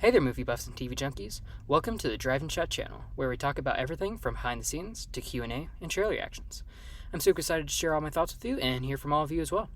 Hey there, movie buffs and TV junkies. Welcome to the Drive and Chat channel, where we talk about everything from behind the scenes to Q&A and trailer reactions. I'm super excited to share all my thoughts with you and hear from all of you as well.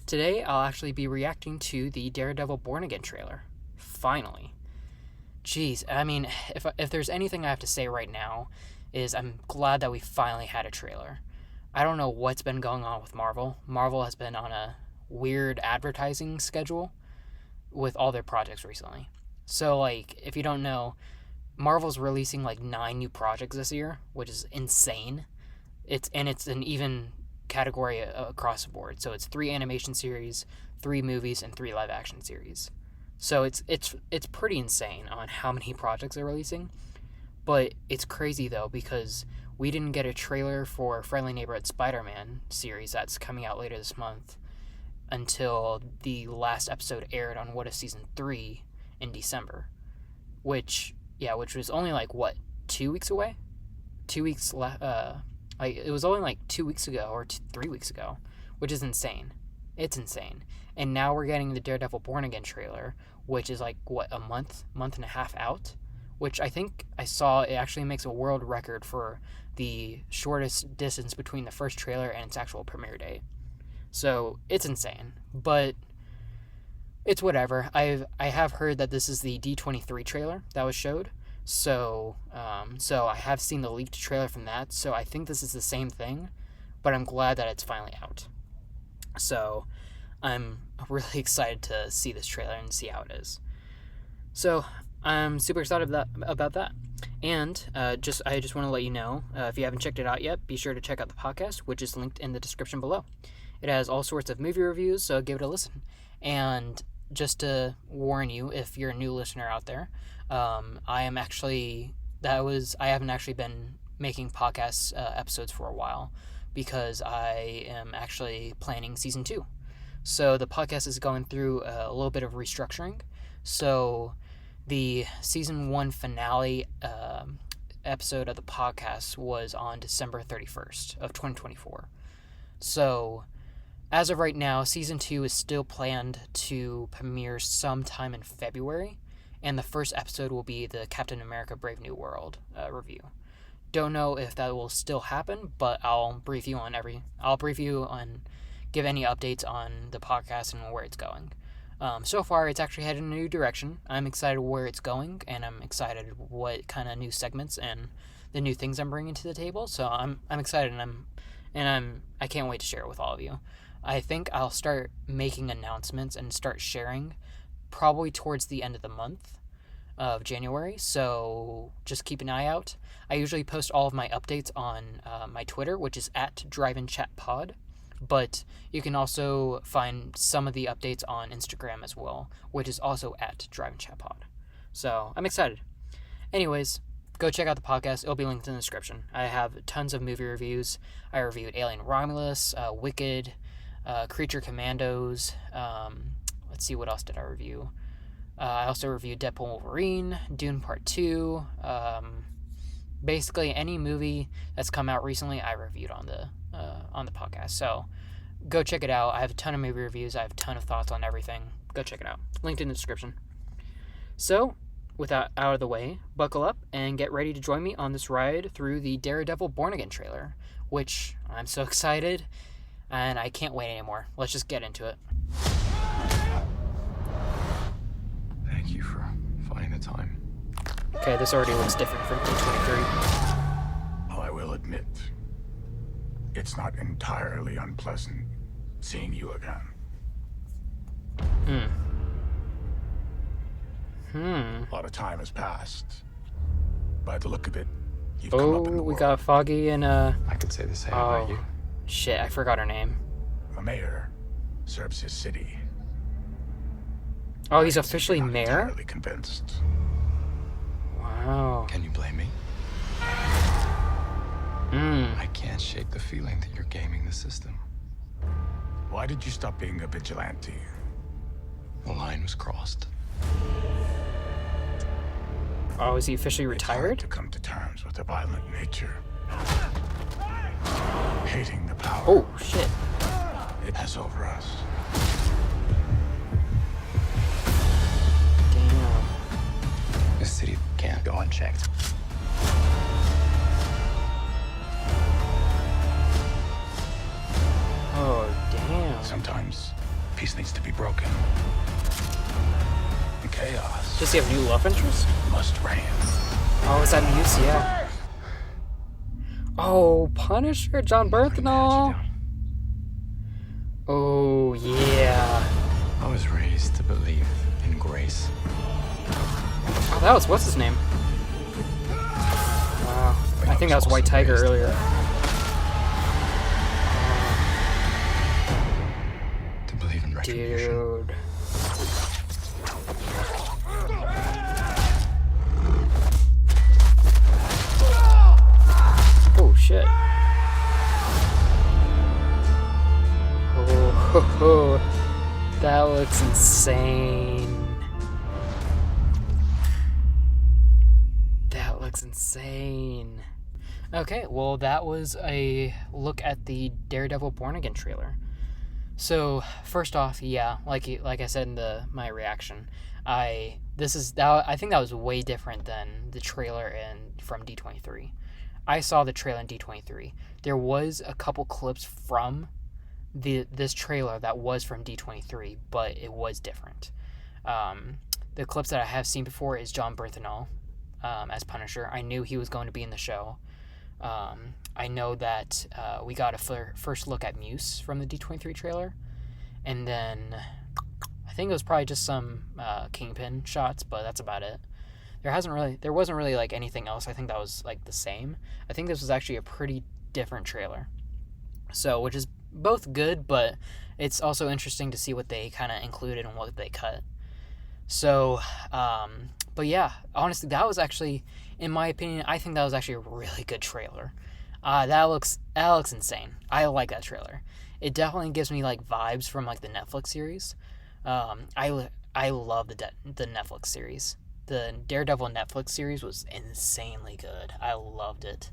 Today, I'll actually be reacting to the DaredevilBornAgain trailer. Finally. Jeez, I mean, if there's anything I have to say right now, is I'm glad that we finally had a trailer. I don't know what's been going on with Marvel. Marvel has been on a weird advertising schedule with all their projects recently. So, if you don't know, Marvel's releasing 9 new projects this year, which is insane. It's an even category across the board. So it's 3 animation series, 3 movies, and 3 live action series. So it's pretty insane on how many projects they're releasing. But it's crazy though, because we didn't get a trailer for Friendly Neighborhood Spider-Man series that's coming out later this month until the last episode aired on What If Season 3 in December, which was only 2 weeks away. 2 weeks it was only 2 weeks ago or 3 weeks ago, which is insane. It's insane. And now we're getting the DaredevilBornAgain trailer, which is a month and a half out, which I think I saw it actually makes a world record for the shortest distance between the first trailer and its actual premiere date. So it's insane, but it's whatever. I have heard that this is the D23 trailer that was showed. So I have seen the leaked trailer from that. So I think this is the same thing, but I'm glad that it's finally out. So I'm really excited to see this trailer and see how it is. So I'm super excited about that. And I just want to let you know, if you haven't checked it out yet, be sure to check out the podcast, which is linked in the description below. It has all sorts of movie reviews, so give it a listen. And just to warn you, if you're a new listener out there, I haven't actually been making podcast episodes for a while because I am actually planning season 2. So the podcast is going through a little bit of restructuring. So the season 1 finale episode of the podcast was on December 31st of 2024. So as of right now, season 2 is still planned to premiere sometime in February, and the first episode will be the Captain America Brave New World review. Don't know if that will still happen, but I'll brief you on give any updates on the podcast and where it's going. So far, it's actually headed in a new direction. I'm excited where it's going, and I'm excited what kind of new segments and the new things I'm bringing to the table. So I'm excited, and I can't wait to share it with all of you. I think I'll start making announcements and start sharing probably towards the end of the month of January, so just keep an eye out. I usually post all of my updates on my Twitter, which is at DriveNChatPod, but you can also find some of the updates on Instagram as well, which is also at DriveNChatPod. So I'm excited. Anyways, go check out the podcast. It'll be linked in the description. I have tons of movie reviews. I reviewed Alien Romulus, Wicked, Creature Commandos. Let's see, what else did I review? I also reviewed Deadpool & Wolverine, Dune Part 2. Basically, any movie that's come out recently, I reviewed on the podcast. So go check it out. I have a ton of movie reviews. I have a ton of thoughts on everything. Go check it out. Linked in the description. So, with that out of the way, buckle up and get ready to join me on this ride through the DaredevilBornAgain trailer, which I'm so excited. And I can't wait anymore. Let's just get into it. Thank you for finding the time. Okay, this already looks different from D23. I will admit, it's not entirely unpleasant seeing you again. A lot of time has passed. By the look of it, you've come up in the we world. got Foggy and I could say the same about you. Shit, I forgot her name. The mayor serves his city. Oh, he's officially Not mayor? entirely convinced. Wow. Can you blame me? I can't shake the feeling that you're gaming the system. Why did you stop being a vigilante? The line was crossed. Oh, is he officially It's hard retired? to come to terms with a violent nature. Hating the power Oh, shit. it has over us. Damn. checked. Oh, damn. Sometimes peace needs to be broken. And chaos Does he have new love interest? must reign. Oh, is that news? Yeah. Oh, Punisher, John Bernthal. Oh, yeah. I was raised to believe in grace. Oh, that was, what's his name? I think that was White Tiger earlier. To believe in retribution. Dude. Oh, shit. Oh, that looks insane. That looks insane. Okay, well, that was a look at the Daredevil Born Again trailer. So, first off, yeah, like I said in my reaction, I think that was way different than the trailer from D23. I saw the trailer in D23. There was a couple clips from this trailer that was from D23, but it was different. The clips that I have seen before is John Bernthal as Punisher. I knew he was going to be in the show. I know that we got a first look at Muse from the D23 trailer, and then I think it was probably just some Kingpin shots, but that's about it. There wasn't really like anything else. I think that was like the same. I think this was actually a pretty different trailer. So, which is both good, but it's also interesting to see what they kind of included and what they cut. So, but yeah, honestly, that was actually, in my opinion, I think that was actually a really good trailer. That looks insane. I like that trailer. It definitely gives me like vibes from like the Netflix series. I love the Netflix series. The Daredevil Netflix series was insanely good. I loved it.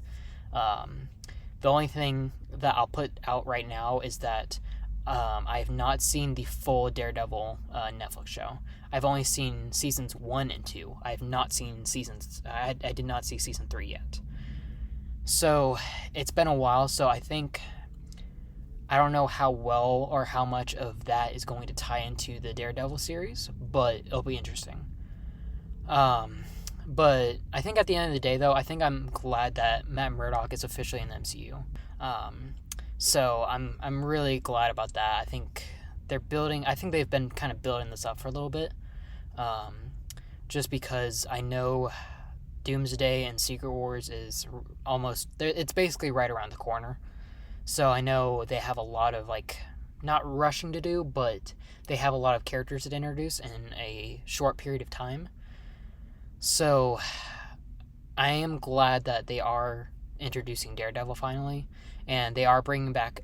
The only thing that I'll put out right now is that I have not seen the full Daredevil Netflix show. I've only seen seasons 1 and 2. I have not seen I did not see season 3 yet. So it's been a while, so I don't know how well or how much of that is going to tie into the Daredevil series, but it'll be interesting. But I think at the end of the day, though, I think I'm glad that Matt Murdock is officially in the MCU. So I'm really glad about that. I think they've been kind of building this up for a little bit. Just because I know Doomsday and Secret Wars is it's basically right around the corner. So I know they have a lot of like, not rushing to do, but they have a lot of characters to introduce in a short period of time. So I am glad that they are introducing Daredevil finally, and they are bringing back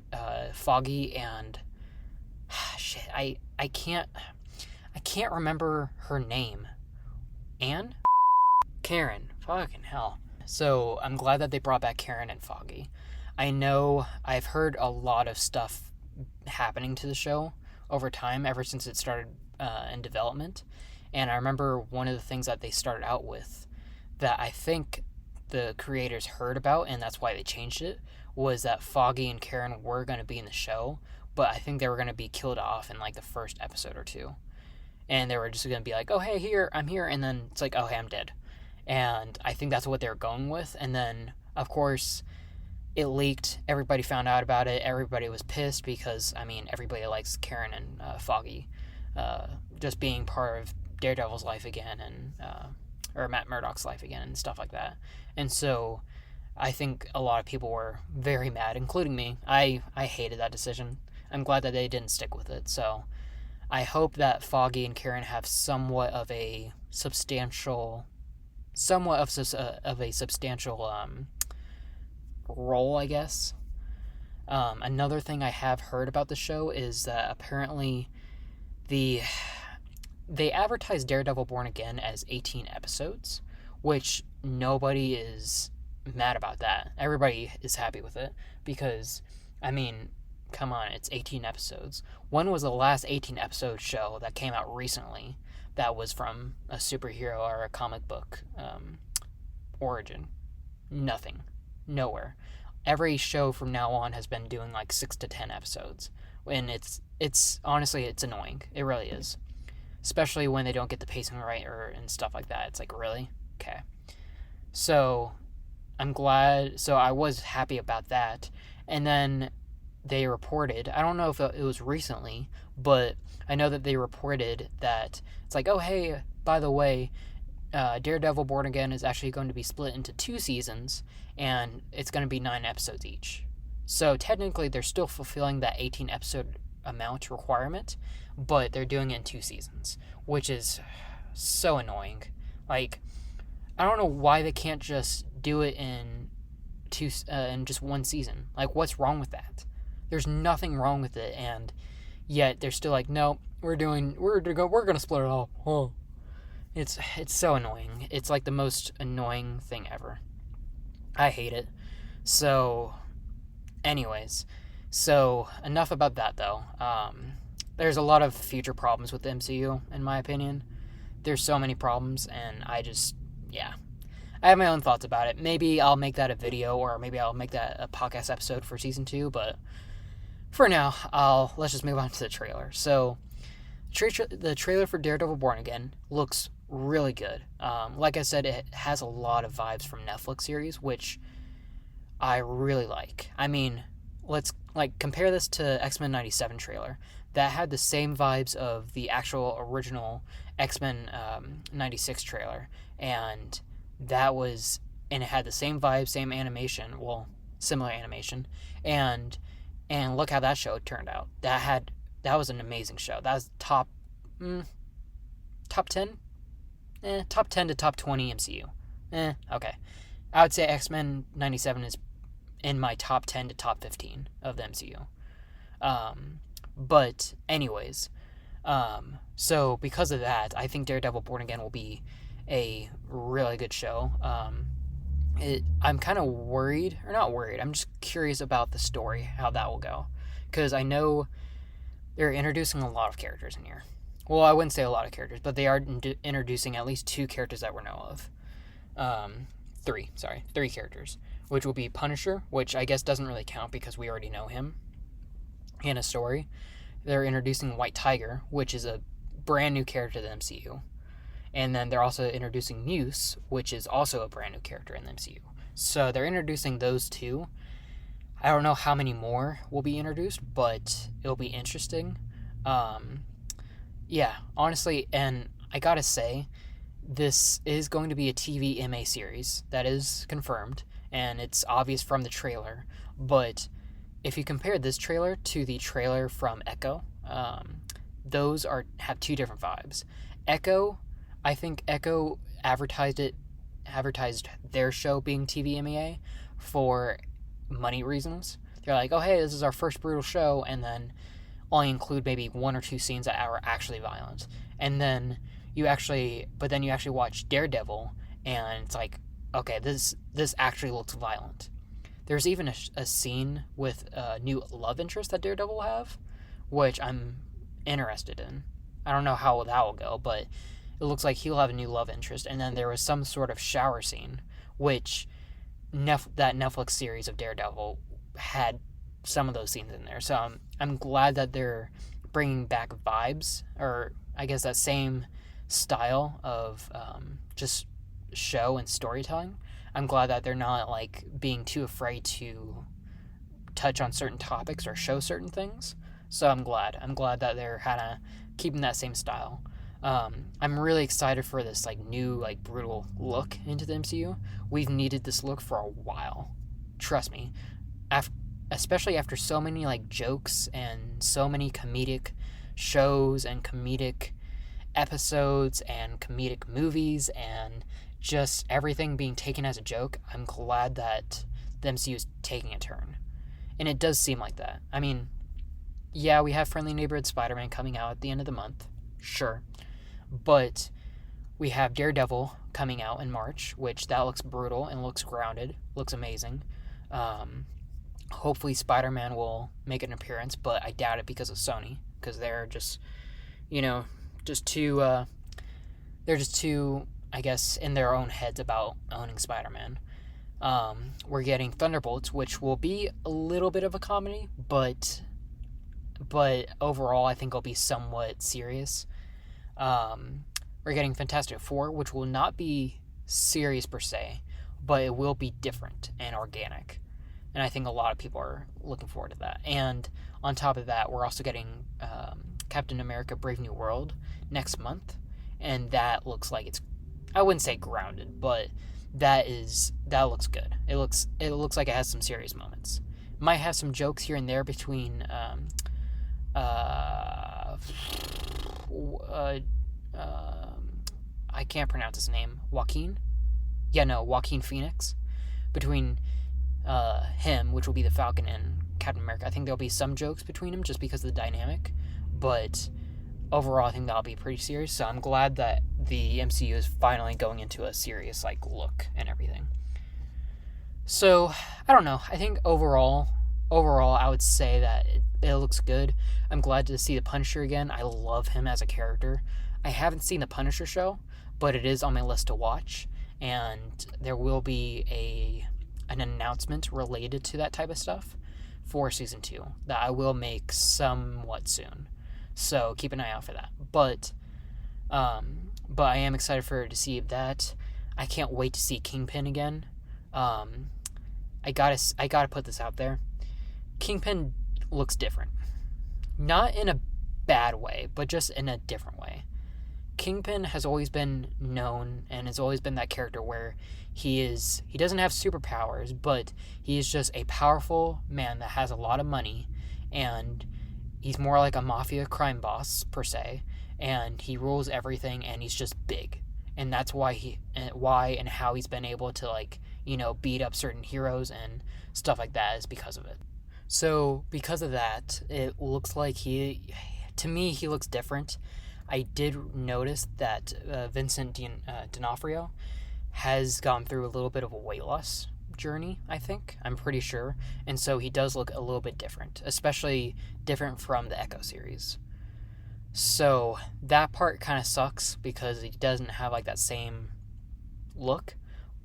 Foggy and shit. I can't remember her name. Anne? Karen. Fucking hell. So I'm glad that they brought back Karen and Foggy. I know I've heard a lot of stuff happening to the show over time, ever since it started in development. And I remember one of the things that they started out with that I think the creators heard about, and that's why they changed it, was that Foggy and Karen were going to be in the show, but I think they were going to be killed off in like the first episode or two. And they were just going to be like, oh, hey, I'm here. And then it's like, oh, hey, I'm dead. And I think that's what they were going with. And then, of course, it leaked. Everybody found out about it. Everybody was pissed because, I mean, everybody likes Karen and Foggy just being part of Daredevil's life again, and or Matt Murdock's life again, and stuff like that. And so I think a lot of people were very mad, including me. I hated that decision. I'm glad that they didn't stick with it. So I hope that Foggy and Karen have somewhat of a substantial role, I guess. Another thing I have heard about the show is that apparently they advertised Daredevil Born Again as 18 episodes, which nobody is mad about that. Everybody is happy with it because, I mean, come on, it's 18 episodes. When was the last 18 episode show that came out recently that was from a superhero or a comic book origin. Nothing. Nowhere. Every show from now on has been doing like 6 to 10 episodes. And it's honestly, it's annoying. It really is. Especially when they don't get the pacing right and stuff like that. It's like, really? Okay. So I'm glad. So I was happy about that. And then they reported, I don't know if it was recently, but I know that they reported that it's like, oh, hey, by the way, Daredevil Born Again is actually going to be split into 2 seasons, and it's going to be 9 episodes each. So technically, they're still fulfilling that 18 episode amount requirement, but they're doing it in 2 seasons, which is so annoying. Like, I don't know why they can't just do it in just 1 season. Like, what's wrong with that? There's nothing wrong with it, and yet they're still like, no, we're gonna split it all. Oh. It's so annoying. It's like the most annoying thing ever. I hate it. So, anyways, enough about that though. There's a lot of future problems with the MCU, in my opinion. There's so many problems, and I have my own thoughts about it. Maybe I'll make that a video, or maybe I'll make that a podcast episode for season 2, but for now, let's just move on to the trailer. So, the trailer for Daredevil Born Again looks really good. Like I said, it has a lot of vibes from Netflix series, which I really like. I mean, let's compare this to X-Men 97 trailer. That had the same vibes of the actual original X-Men 96 trailer, and it had the same vibe, same animation, well, similar animation, and look how that show turned out. That was an amazing show. That was top 10? Top 10 to top 20 MCU. Okay. I would say X-Men 97 is in my top 10 to top 15 of the MCU. But anyways, so because of that, I think Daredevil Born Again will be a really good show. I'm kind of worried, or not worried, I'm just curious about the story, how that will go. Because I know they're introducing a lot of characters in here. Well, I wouldn't say a lot of characters, but they are introducing at least 2 characters that we know of. 3 characters. Which will be Punisher, which I guess doesn't really count because we already know him in a story. They're introducing White Tiger, which is a brand new character to the MCU. And then they're also introducing Muse, which is also a brand new character in the MCU. So they're introducing those 2. I don't know how many more will be introduced, but it'll be interesting. Yeah, honestly, and I gotta say, this is going to be a TV MA series. That is confirmed, and it's obvious from the trailer. But if you compare this trailer to the trailer from Echo, those have 2 different vibes. I think Echo advertised their show being TV MA for money reasons. They're like, oh, hey, this is our first brutal show, and then only include maybe 1 or 2 scenes that are actually violent. And then you actually watch Daredevil, and it's like, okay, this actually looks violent. There's even a scene with a new love interest that Daredevil will have, which I'm interested in. I don't know how that will go, but it looks like he'll have a new love interest. And then there was some sort of shower scene, which that Netflix series of Daredevil had some of those scenes in there. So I'm glad that they're bringing back vibes, or I guess that same style of just show and storytelling. I'm glad that they're not like being too afraid to touch on certain topics or show certain things. So I'm glad that they're kind of keeping that same style. I'm really excited for this like new like brutal look into the MCU. We've needed this look for a while. Trust me. Especially after so many like jokes and so many comedic shows and comedic episodes and comedic movies and just everything being taken as a joke. I'm glad that the MCU is taking a turn. And it does seem like that. I mean, yeah, we have Friendly Neighborhood Spider-Man coming out at the end of the month. Sure. But we have Daredevil coming out in March, which that looks brutal and looks grounded. Looks amazing. Hopefully Spider-Man will make an appearance, but I doubt it because of Sony. Because they're just, they're just too, I guess, in their own heads about owning Spider-Man. We're getting Thunderbolts, which will be a little bit of a comedy, but overall I think it'll be somewhat serious. We're getting Fantastic Four, which will not be serious per se, but it will be different and organic. And I think a lot of people are looking forward to that. And on top of that, we're also getting Captain America Brave New World next month. And that looks like it's, I wouldn't say grounded, but that looks good. It looks like it has some serious moments. Might have some jokes here and there between I can't pronounce his name. Joaquin Phoenix. Between him, which will be the Falcon, and Captain America. I think there'll be some jokes between them just because of the dynamic, but overall I think that'll be pretty serious. So I'm glad that the MCU is finally going into a serious look and everything. So I don't know. I think overall I would say that it looks good. I'm glad to see the Punisher again. I love him as a character. I haven't seen the Punisher show, but it is on my list to watch, and there will be an announcement related to that type of stuff for season 2 that I will make somewhat soon. So keep an eye out for that. But I am excited to see that. I can't wait to see Kingpin again. I gotta put this out there. Kingpin looks different. Not in a bad way, but just in a different way. Kingpin has always been known and has always been that character where he doesn't have superpowers, but he is just a powerful man that has a lot of money, and he's more like a mafia crime boss per se, and he rules everything, and he's just big. And that's why and how he's been able to beat up certain heroes and stuff like that is because of it. So because of that, it looks like he looks different. I did notice that Vincent D'Onofrio has gone through a little bit of a weight loss journey, I think. I'm pretty sure. And so he does look a little bit different, especially different from the Echo series. So that part kind of sucks because he doesn't have that same look,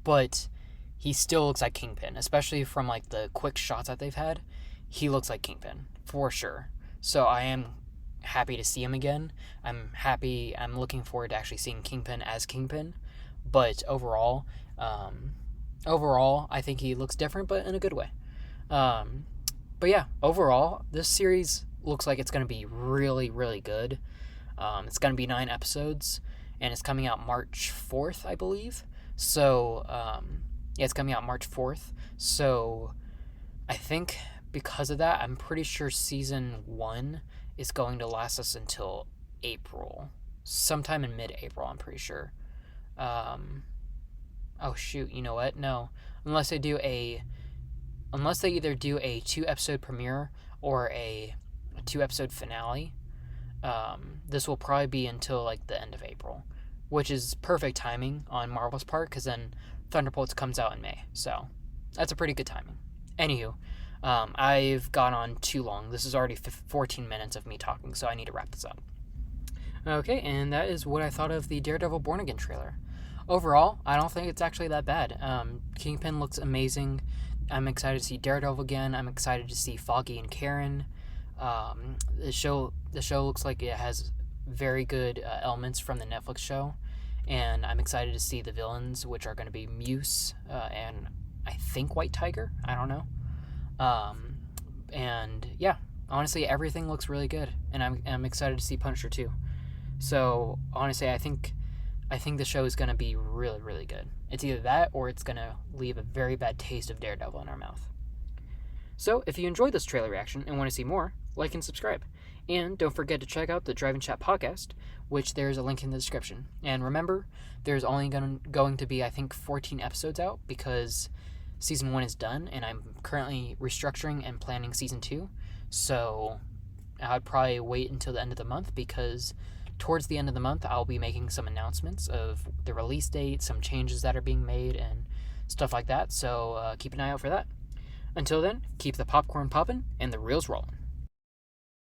but he still looks like Kingpin, especially from the quick shots that they've had. He looks like Kingpin for sure. So I am happy to see him again. I'm looking forward to actually seeing Kingpin as Kingpin. But overall, I think he looks different, but in a good way. But yeah, overall, this series looks like it's going to be really, really good. It's going to be 9 episodes, and it's coming out March 4th, I believe. So, yeah, it's coming out March 4th. So, I think because of that, I'm pretty sure season 1 is going to last us until April. Sometime in mid-April, I'm pretty sure. Oh shoot, you know what? No. Unless they either do a 2-episode premiere or a 2-episode finale, this will probably be until the end of April, which is perfect timing on Marvel's part, because then Thunderbolts comes out in May. So that's a pretty good timing. Anywho, I've gone on too long. This is already 14 minutes of me talking, so I need to wrap this up. Okay, and that is what I thought of the Daredevil BornAgain trailer. Overall, I don't think it's actually that bad. Kingpin looks amazing. I'm excited to see Daredevil again. I'm excited to see Foggy and Karen. The show looks like it has very good elements from the Netflix show, and I'm excited to see the villains, which are going to be Muse and I think White Tiger. I don't know. And yeah, honestly, everything looks really good, and I'm excited to see Punisher too. So honestly, I think the show is going to be really, really good. It's either that or it's going to leave a very bad taste of Daredevil in our mouth. So if you enjoyed this trailer reaction and want to see more, like and subscribe. And don't forget to check out the DriveNChatPodcast, which there's a link in the description. And remember, there's only going to be, I think, 14 episodes out because season 1 is done, and I'm currently restructuring and planning season 2. So I'd probably wait until the end of the month, because towards the end of the month, I'll be making some announcements of the release date, some changes that are being made, and stuff like that. So keep an eye out for that. Until then, keep the popcorn popping and the reels rolling.